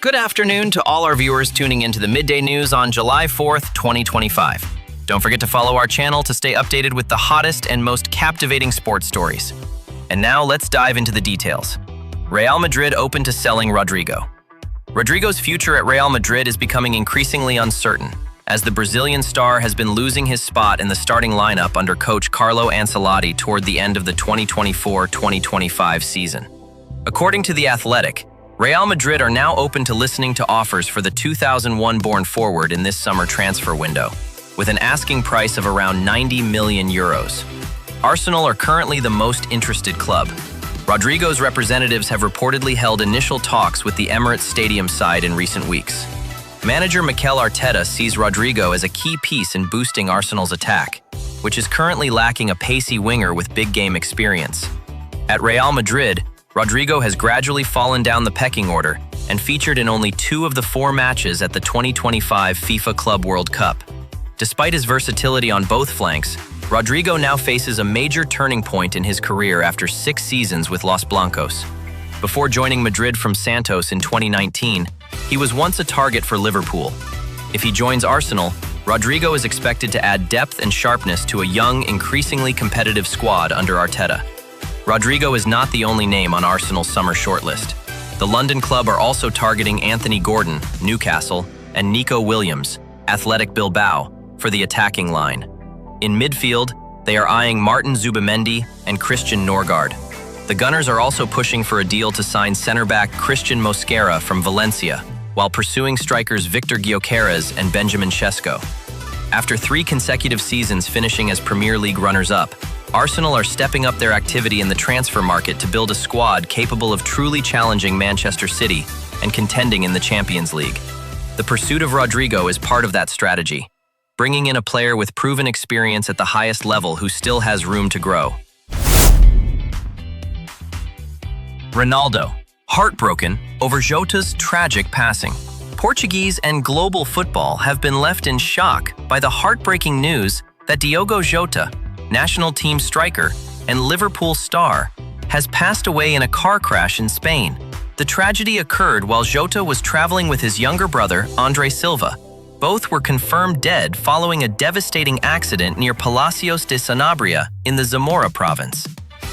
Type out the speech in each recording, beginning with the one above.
Good afternoon to all our viewers tuning into the Midday News on July 4th, 2025. Don't forget to follow our channel to stay updated with the hottest and most captivating sports stories. And now let's dive into the details. Real Madrid open to selling Rodrygo. Rodrygo's future at Real Madrid is becoming increasingly uncertain, as the Brazilian star has been losing his spot in the starting lineup under coach Carlo Ancelotti toward the end of the 2024-2025 season. According to The Athletic, Real Madrid are now open to listening to offers for the 2001-born forward in this summer transfer window, with an asking price of around 90 million euros. Arsenal are currently the most interested club. Rodrygo's representatives have reportedly held initial talks with the Emirates Stadium side in recent weeks. Manager Mikel Arteta sees Rodrygo as a key piece in boosting Arsenal's attack, which is currently lacking a pacey winger with big game experience. At Real Madrid, Rodrygo has gradually fallen down the pecking order and featured in only 2 of the 4 matches at the 2025 FIFA Club World Cup. Despite his versatility on both flanks, Rodrygo now faces a major turning point in his career after 6 seasons with Los Blancos. Before joining Madrid from Santos in 2019, he was once a target for Liverpool. If he joins Arsenal, Rodrygo is expected to add depth and sharpness to a young, increasingly competitive squad under Arteta. Rodrygo is not the only name on Arsenal's summer shortlist. The London club are also targeting Anthony Gordon, Newcastle, and Nico Williams, Athletic Bilbao, for the attacking line. In midfield, they are eyeing Martin Zubimendi and Christian Norgard. The Gunners are also pushing for a deal to sign center-back Christian Mosquera from Valencia, while pursuing strikers Victor Gyökeres and Benjamin Sesko. After 3 consecutive seasons finishing as Premier League runners-up, Arsenal are stepping up their activity in the transfer market to build a squad capable of truly challenging Manchester City and contending in the Champions League. The pursuit of Rodrygo is part of that strategy, bringing in a player with proven experience at the highest level who still has room to grow. Ronaldo, heartbroken over Jota's tragic passing. Portuguese and global football have been left in shock by the heartbreaking news that Diogo Jota, national team striker and Liverpool star, has passed away in a car crash in Spain. The tragedy occurred while Jota was traveling with his younger brother, Andre Silva. Both were confirmed dead following a devastating accident near Palacios de Sanabria in the Zamora province.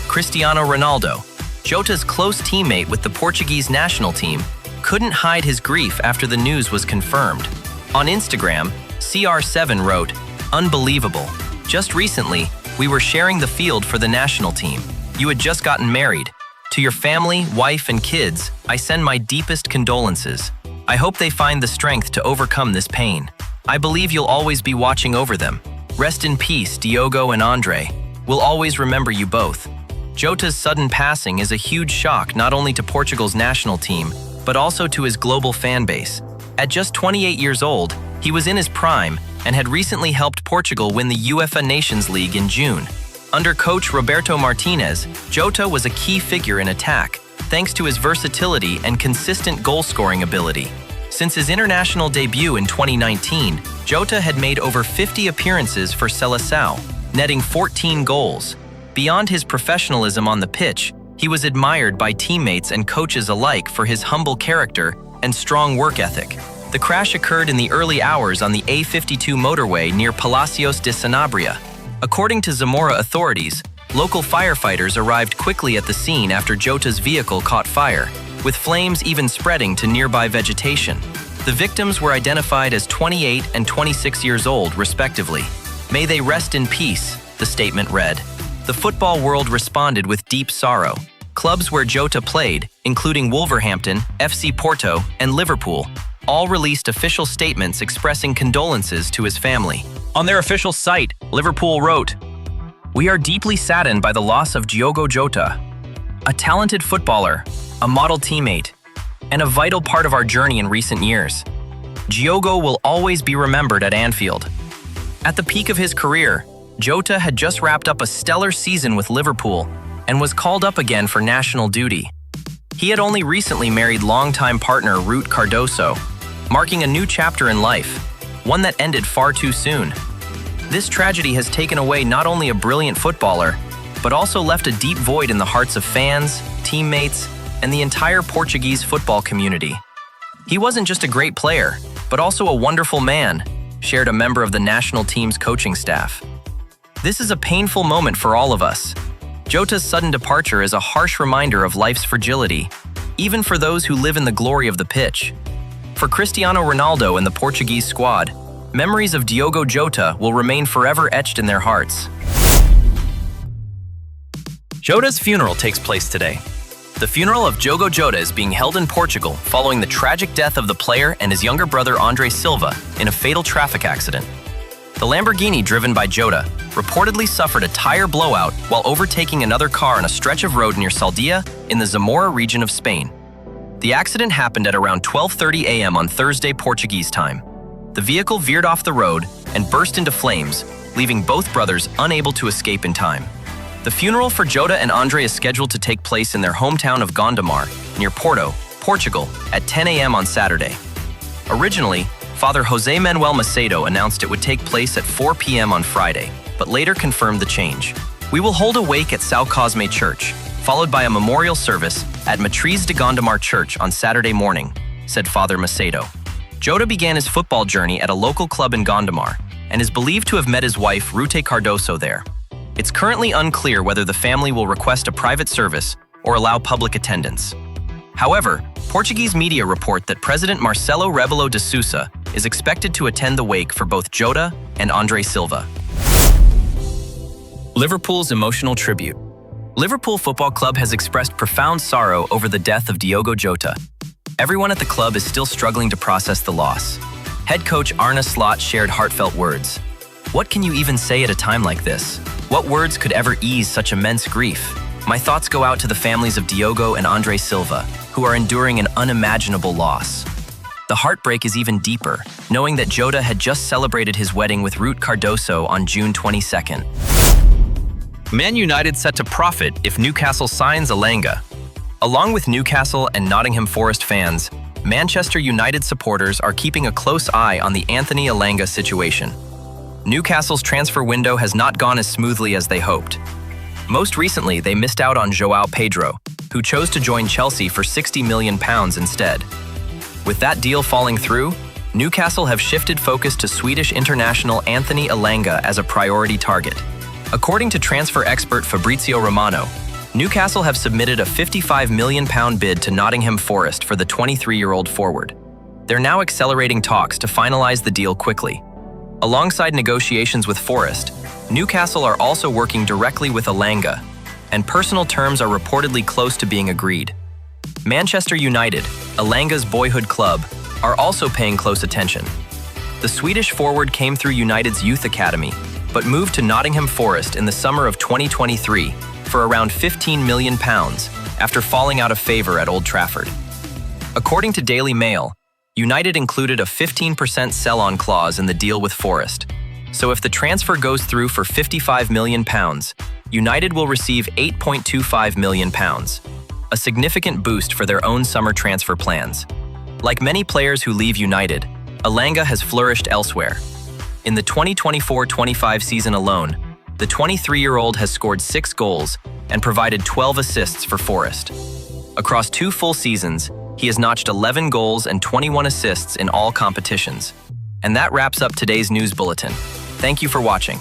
Cristiano Ronaldo, Jota's close teammate with the Portuguese national team, couldn't hide his grief after the news was confirmed. On Instagram, CR7 wrote, "Unbelievable. Just recently, we were sharing the field for the national team. You had just gotten married. To your family, wife, and kids, I send my deepest condolences. I hope they find the strength to overcome this pain. I believe you'll always be watching over them. Rest in peace, Diogo and Andre. We'll always remember you both." Jota's sudden passing is a huge shock not only to Portugal's national team, but also to his global fan base. At just 28 years old, he was in his prime and had recently helped Portugal win the UEFA Nations League in June. Under coach Roberto Martinez, Jota was a key figure in attack, thanks to his versatility and consistent goal-scoring ability. Since his international debut in 2019, Jota had made over 50 appearances for Seleção, netting 14 goals. Beyond his professionalism on the pitch, he was admired by teammates and coaches alike for his humble character and strong work ethic. The crash occurred in the early hours on the A52 motorway near Palacios de Sanabria. According to Zamora authorities, local firefighters arrived quickly at the scene after Jota's vehicle caught fire, with flames even spreading to nearby vegetation. The victims were identified as 28 and 26 years old, respectively. "May they rest in peace," the statement read. The football world responded with deep sorrow. Clubs where Jota played, including Wolverhampton, FC Porto, and Liverpool, all released official statements expressing condolences to his family. On their official site, Liverpool wrote, "We are deeply saddened by the loss of Diogo Jota, a talented footballer, a model teammate, and a vital part of our journey in recent years. Diogo will always be remembered at Anfield." At the peak of his career, Jota had just wrapped up a stellar season with Liverpool and was called up again for national duty. He had only recently married longtime partner Ruth Cardoso, marking a new chapter in life, one that ended far too soon. This tragedy has taken away not only a brilliant footballer, but also left a deep void in the hearts of fans, teammates, and the entire Portuguese football community. He wasn't just a great player, but also a wonderful man, shared a member of the national team's coaching staff. This is a painful moment for all of us. Jota's sudden departure is a harsh reminder of life's fragility, even for those who live in the glory of the pitch. For Cristiano Ronaldo and the Portuguese squad, memories of Diogo Jota will remain forever etched in their hearts. Jota's funeral takes place today. The funeral of Diogo Jota is being held in Portugal following the tragic death of the player and his younger brother Andre Silva in a fatal traffic accident. The Lamborghini driven by Jota reportedly suffered a tire blowout while overtaking another car on a stretch of road near Saldia in the Zamora region of Spain. The accident happened at around 12:30 a.m. on Thursday Portuguese time. The vehicle veered off the road and burst into flames, leaving both brothers unable to escape in time. The funeral for Jota and Andre is scheduled to take place in their hometown of Gondomar, near Porto, Portugal, at 10 a.m. on Saturday. Originally, Father José Manuel Macedo announced it would take place at 4 p.m. on Friday, but later confirmed the change. We will hold a wake at São Cosme Church, followed by a memorial service at Matriz de Gondomar Church on Saturday morning, said Father Macedo. Jota began his football journey at a local club in Gondomar and is believed to have met his wife Ruth Cardoso there. It's currently unclear whether the family will request a private service or allow public attendance. However, Portuguese media report that President Marcelo Rebelo de Sousa is expected to attend the wake for both Jota and Andre Silva. Liverpool's emotional tribute. Liverpool Football Club has expressed profound sorrow over the death of Diogo Jota. Everyone at the club is still struggling to process the loss. Head coach Arne Slot shared heartfelt words. "What can you even say at a time like this? What words could ever ease such immense grief? My thoughts go out to the families of Diogo and Andre Silva, who are enduring an unimaginable loss." The heartbreak is even deeper, knowing that Jota had just celebrated his wedding with Ruth Cardoso on June 22nd. Man United set to profit if Newcastle signs Elanga. Along with Newcastle and Nottingham Forest fans, Manchester United supporters are keeping a close eye on the Anthony Elanga situation. Newcastle's transfer window has not gone as smoothly as they hoped. Most recently, they missed out on João Pedro, who chose to join Chelsea for £60 million instead. With that deal falling through, Newcastle have shifted focus to Swedish international Anthony Elanga as a priority target. According to transfer expert Fabrizio Romano, Newcastle have submitted a £55 million bid to Nottingham Forest for the 23-year-old forward. They're now accelerating talks to finalize the deal quickly. Alongside negotiations with Forest, Newcastle are also working directly with Elanga, and personal terms are reportedly close to being agreed. Manchester United, Elanga's boyhood club, are also paying close attention. The Swedish forward came through United's youth academy, but moved to Nottingham Forest in the summer of 2023 for around £15 million after falling out of favour at Old Trafford. According to Daily Mail, United included a 15% sell-on clause in the deal with Forest. So if the transfer goes through for £55 million, United will receive £8.25 million, a significant boost for their own summer transfer plans. Like many players who leave United, Elanga has flourished elsewhere. In the 2024-25 season alone, the 23-year-old has scored 6 goals and provided 12 assists for Forest. Across 2 full seasons, he has notched 11 goals and 21 assists in all competitions. And that wraps up today's news bulletin. Thank you for watching.